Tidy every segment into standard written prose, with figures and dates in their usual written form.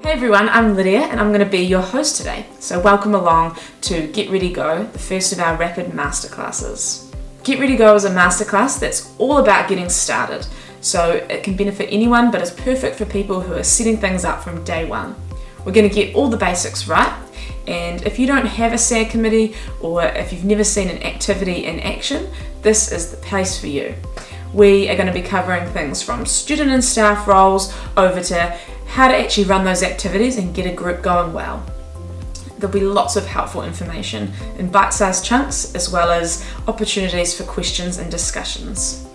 Hey everyone, I'm Lydia and I'm going to be your host today. So welcome along to Get Ready Go, the first of our rapid masterclasses. Get Ready Go is a masterclass that's all about getting started. So it can benefit anyone, but it's perfect for people who are setting things up from day one. We're going to get all the basics right. And if you don't have a SAD committee or if you've never seen an activity in action, this is the place for you. We are going to be covering things from student and staff roles over to how to actually run those activities and get a group going well. There'll be lots of helpful information in bite-sized chunks as well as opportunities for questions and discussions.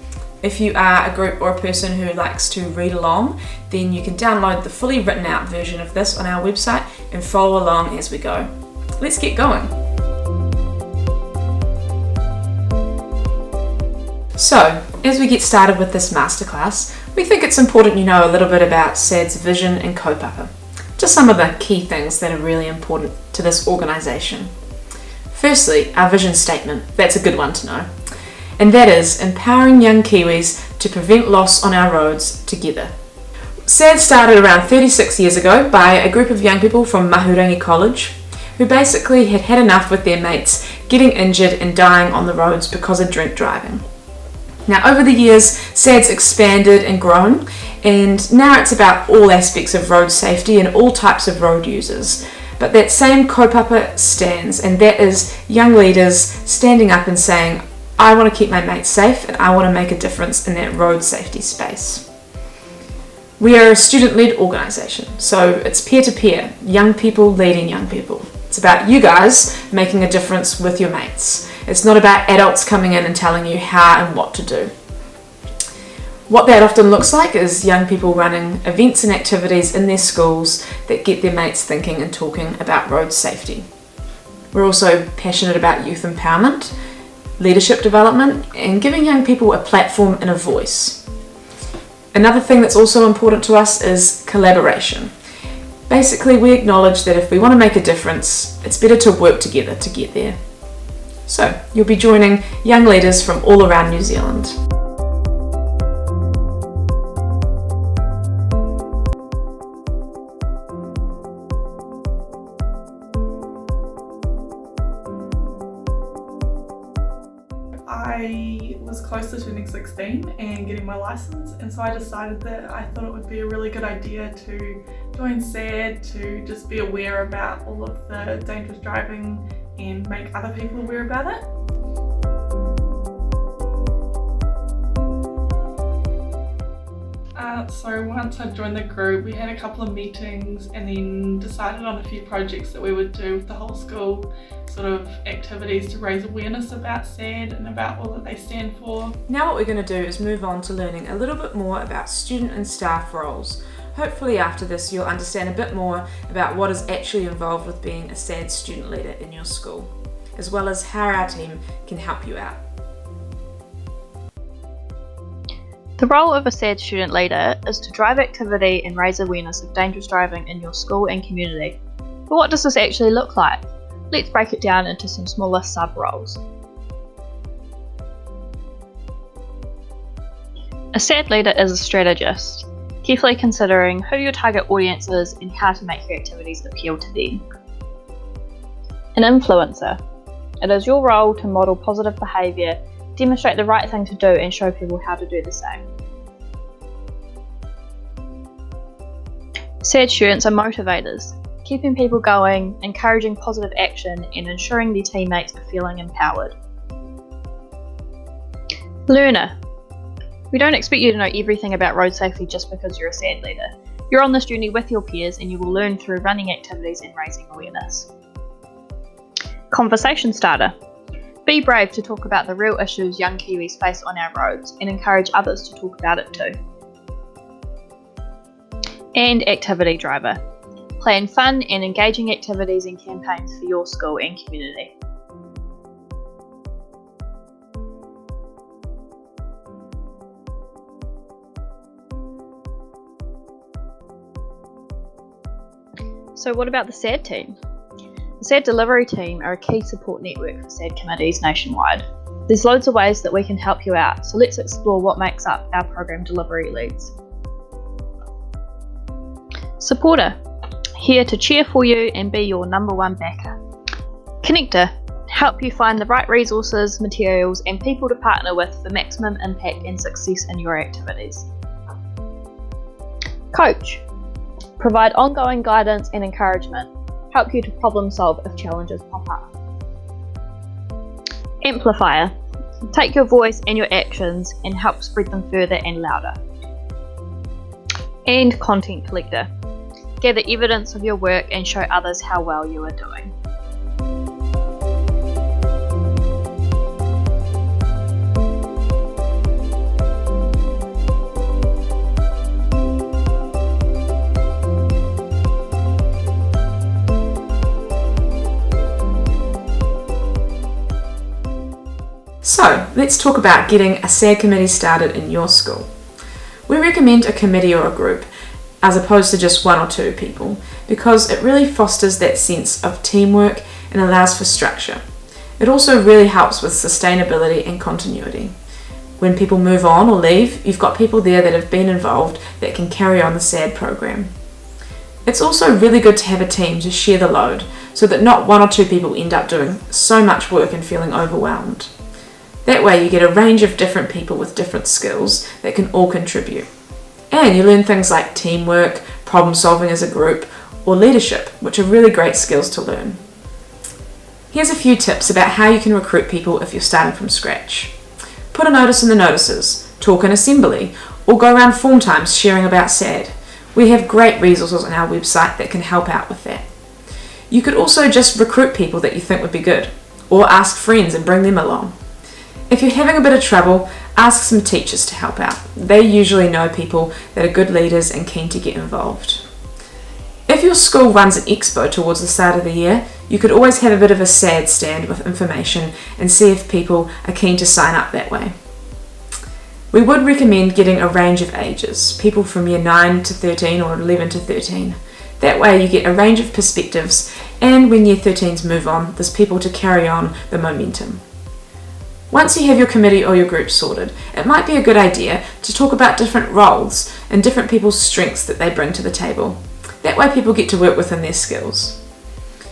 If you are a group or a person who likes to read along, then you can download the fully written out version of this on our website and follow along as we go. Let's get going. So, as we get started with this masterclass, we think it's important you know a little bit about SAD's vision and kaupapa. Just some of the key things that are really important to this organisation. Firstly, our vision statement. That's a good one to know. And that is empowering young Kiwis to prevent loss on our roads together. SAD started around 36 years ago by a group of young people from Mahurangi College who basically had had enough with their mates getting injured and dying on the roads because of drink driving. Now over the years, SAD's expanded and grown, and now it's about all aspects of road safety and all types of road users. But that same kaupapa stands, and that is young leaders standing up and saying, I want to keep my mates safe and I want to make a difference in that road safety space. We are a student-led organisation, so it's peer-to-peer, young people leading young people. It's about you guys making a difference with your mates. It's not about adults coming in and telling you how and what to do. What that often looks like is young people running events and activities in their schools that get their mates thinking and talking about road safety. We're also passionate about youth empowerment, leadership development, and giving young people a platform and a voice. Another thing that's also important to us is collaboration. Basically, we acknowledge that if we want to make a difference, it's better to work together to get there. So, you'll be joining young leaders from all around New Zealand. I was close to turning 16 and getting my license, and so I decided that I thought it would be a really good idea to join SAD to just be aware about all of the dangerous driving and make other people aware about it. So once I joined the group, we had a couple of meetings and then decided on a few projects that we would do with the whole school, sort of activities to raise awareness about SAD and about all that they stand for. Now what we're going to do is move on to learning a little bit more about student and staff roles. Hopefully after this you'll understand a bit more about what is actually involved with being a SAD student leader in your school, as well as how our team can help you out. The role of a SAD student leader is to drive activity and raise awareness of dangerous driving in your school and community. But what does this actually look like? Let's break it down into some smaller sub-roles. A SAD leader is a strategist, carefully considering who your target audience is and how to make your activities appeal to them. An influencer. It is your role to model positive behaviour, demonstrate the right thing to do and show people how to do the same. SAD students are motivators, keeping people going, encouraging positive action and ensuring their teammates are feeling empowered. Learner. We don't expect you to know everything about road safety just because you're a SAD leader. You're on this journey with your peers and you will learn through running activities and raising awareness. Conversation starter. Be brave to talk about the real issues young Kiwis face on our roads and encourage others to talk about it too. And activity driver. Plan fun and engaging activities and campaigns for your school and community. So what about the SAD team? The SAD delivery team are a key support network for SAD committees nationwide. There's loads of ways that we can help you out, so let's explore what makes up our program delivery leads. Supporter. here to cheer for you and be your number one backer. Connector, help you find the right resources, materials, and people to partner with for maximum impact and success in your activities. Coach, provide ongoing guidance and encouragement, help you to problem solve if challenges pop up. Amplifier, take your voice and your actions and help spread them further and louder. And content collector, gather evidence of your work and show others how well you are doing. So, let's talk about getting a SAD committee started in your school. We recommend a committee or a group, as opposed to just one or two people, because it really fosters that sense of teamwork and allows for structure. It also really helps with sustainability and continuity. When people move on or leave, you've got people there that have been involved that can carry on the SAD program. It's also really good to have a team to share the load, so that not one or two people end up doing so much work and feeling overwhelmed. That way you get a range of different people with different skills that can all contribute. And you learn things like teamwork, problem solving as a group, or leadership, which are really great skills to learn. Here's a few tips about how you can recruit people if you're starting from scratch. Put a notice in the notices, talk in assembly, or go around form times sharing about SAD. We have great resources on our website that can help out with that. You could also just recruit people that you think would be good, or ask friends and bring them along. If you're having a bit of trouble, ask some teachers to help out. They usually know people that are good leaders and keen to get involved. If your school runs an expo towards the start of the year, you could always have a bit of a SAD stand with information and see if people are keen to sign up that way. We would recommend getting a range of ages, people from year 9 to 13 or 11 to 13. That way you get a range of perspectives, and when year 13s move on, there's people to carry on the momentum. Once you have your committee or your group sorted, it might be a good idea to talk about different roles and different people's strengths that they bring to the table. That way people get to work within their skills.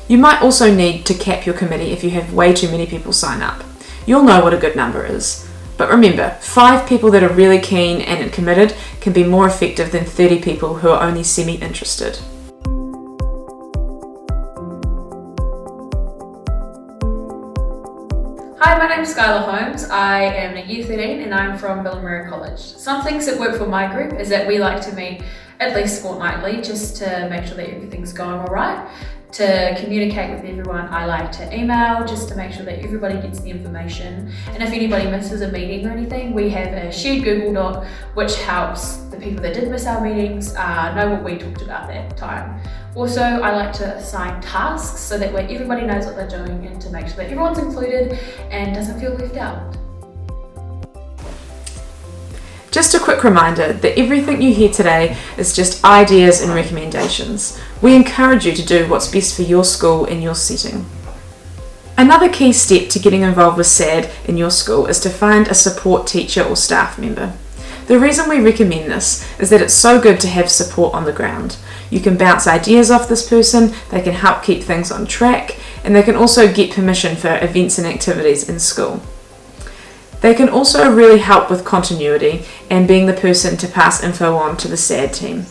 You might also need to cap your committee if you have way too many people sign up. You'll know what a good number is. But remember, 5 people that are really keen and committed can be more effective than 30 people who are only semi-interested. Hi, my name is Skylar Holmes. I am a Year 13 and I'm from Billimera College. Some things that work for my group is that we like to meet at least fortnightly just to make sure that everything's going all right. To communicate with everyone, I like to email just to make sure that everybody gets the information. And if anybody misses a meeting or anything, we have a shared Google Doc which helps the people that did miss our meetings know what we talked about that time. Also, I like to assign tasks so that way everybody knows what they're doing and to make sure that everyone's included and doesn't feel left out. Just a quick reminder that everything you hear today is just ideas and recommendations. We encourage you to do what's best for your school in your setting. Another key step to getting involved with SAD in your school is to find a support teacher or staff member. The reason we recommend this is that it's so good to have support on the ground. You can bounce ideas off this person, they can help keep things on track, and they can also get permission for events and activities in school. They can also really help with continuity and being the person to pass info on to the SAD team.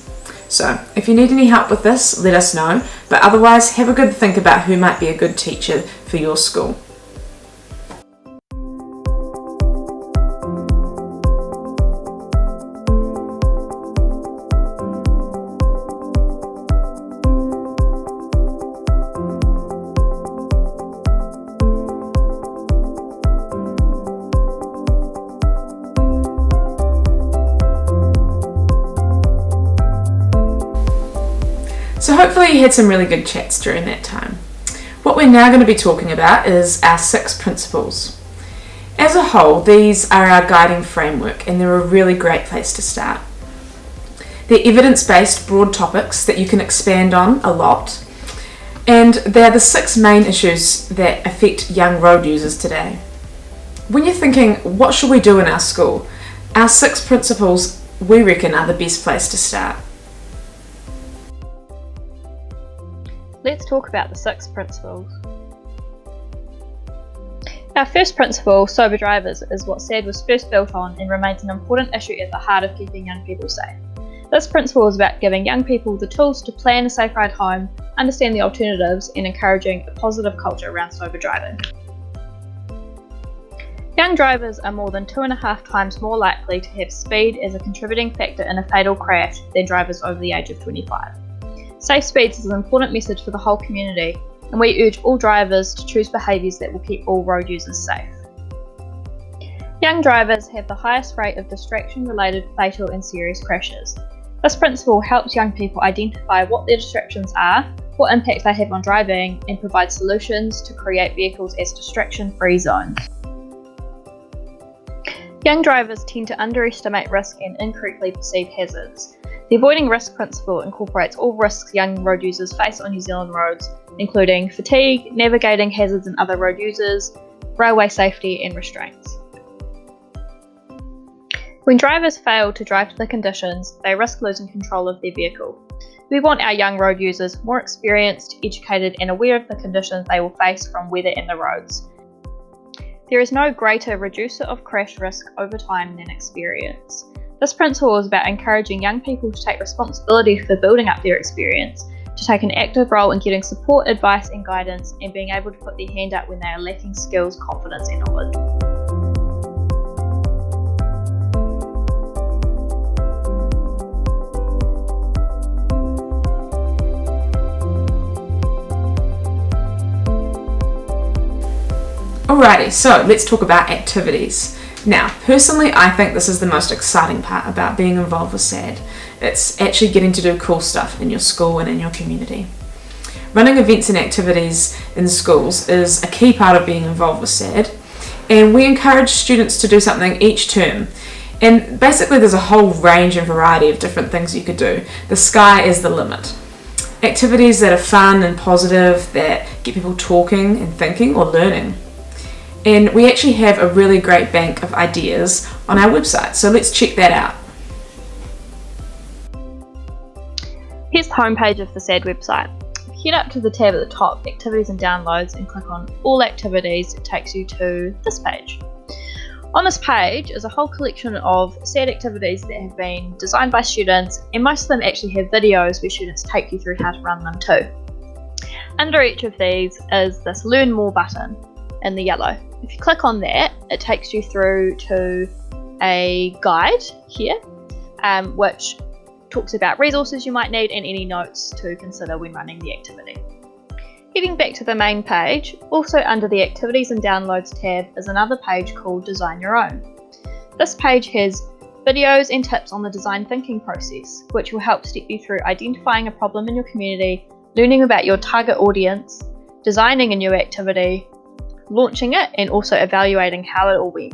So, if you need any help with this, let us know, but otherwise have a good think about who might be a good teacher for your school. So hopefully you had some really good chats during that time. What we're now going to be talking about is our 6 principles. As a whole, these are our guiding framework and they're a really great place to start. They're evidence-based broad topics that you can expand on a lot, and they're the 6 main issues that affect young road users today. When you're thinking, what should we do in our school? Our 6 principles, we reckon, are the best place to start. let's talk about the 6 principles. Our first principle, sober drivers, is what SAD was first built on and remains an important issue at the heart of keeping young people safe. This principle is about giving young people the tools to plan a safe ride home, understand the alternatives, and encouraging a positive culture around sober driving. Young drivers are more than 2.5 times more likely to have speed as a contributing factor in a fatal crash than drivers over the age of 25. Safe speeds is an important message for the whole community, and we urge all drivers to choose behaviours that will keep all road users safe. Young drivers have the highest rate of distraction-related fatal and serious crashes. This principle helps young people identify what their distractions are, what impact they have on driving, and provide solutions to create vehicles as distraction-free zones. Young drivers tend to underestimate risk and incorrectly perceive hazards. The avoiding risk principle incorporates all risks young road users face on New Zealand roads, including fatigue, navigating hazards and other road users, railway safety, and restraints. When drivers fail to drive to the conditions, they risk losing control of their vehicle. We want our young road users more experienced, educated, and aware of the conditions they will face from weather and the roads. There is no greater reducer of crash risk over time than experience. This principle is about encouraging young people to take responsibility for building up their experience, to take an active role in getting support, advice, and guidance, and being able to put their hand up when they are lacking skills, confidence, and knowledge. Alrighty, so let's talk about activities. Now, personally, I think this is the most exciting part about being involved with SAD. It's actually getting to do cool stuff in your school and in your community. Running events and activities in schools is a key part of being involved with SAD, and we encourage students to do something each term. And basically there's a whole range and variety of different things you could do. The sky is the limit. Activities that are fun and positive, that get people talking and thinking or learning. And we actually have a really great bank of ideas on our website, so let's check that out. Here's the homepage of the SAD website. Head up to the tab at the top, Activities and Downloads, and click on All Activities. It takes you to this page. On this page is a whole collection of SAD activities that have been designed by students, and most of them actually have videos where students take you through how to run them too. Under each of these is this Learn More button in the yellow. If you click on that, it takes you through to a guide here, which talks about resources you might need and any notes to consider when running the activity. Heading back to the main page, also under the Activities and Downloads tab is another page called Design Your Own. This page has videos and tips on the design thinking process, which will help step you through identifying a problem in your community, learning about your target audience, designing a new activity, launching it, and also evaluating how it all went.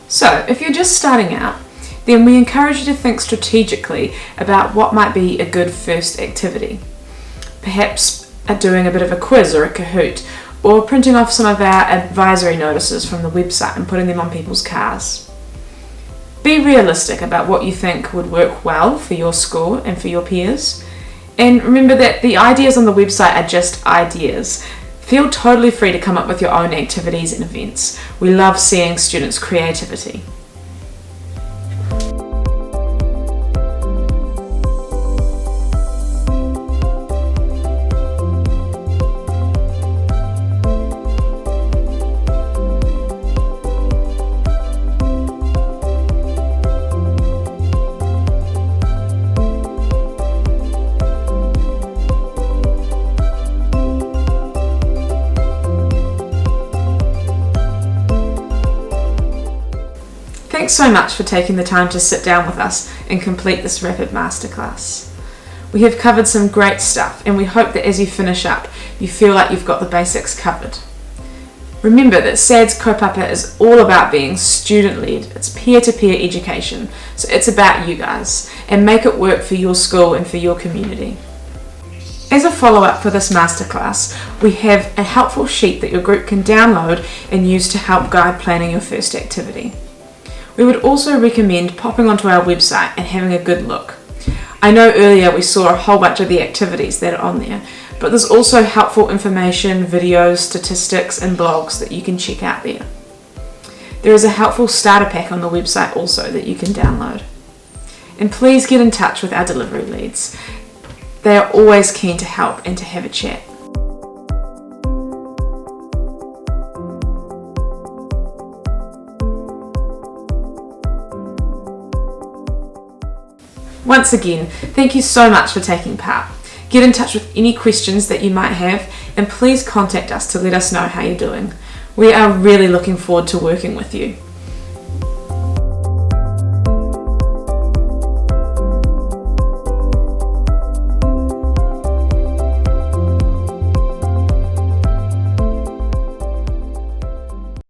So, if you're just starting out, then we encourage you to think strategically about what might be a good first activity. Perhaps doing a bit of a quiz or a Kahoot, or printing off some of our advisory notices from the website and putting them on people's cars. Be realistic about what you think would work well for your school and for your peers. And remember that the ideas on the website are just ideas. Feel totally free to come up with your own activities and events. We love seeing students' creativity. Thanks so much for taking the time to sit down with us and complete this rapid masterclass. We have covered some great stuff, and we hope that as you finish up, you feel like you've got the basics covered. Remember that SAD's kaupapa is all about being student-led. It's peer-to-peer education, so it's about you guys, and make it work for your school and for your community. As a follow-up for this masterclass, we have a helpful sheet that your group can download and use to help guide planning your first activity. We would also recommend popping onto our website and having a good look. I know earlier we saw a whole bunch of the activities that are on there, but there's also helpful information, videos, statistics, and blogs that you can check out there. There is a helpful starter pack on the website also that you can download. And please get in touch with our delivery leads. They are always keen to help and to have a chat. Once again, thank you so much for taking part. Get in touch with any questions that you might have, and please contact us to let us know how you're doing. We are really looking forward to working with you.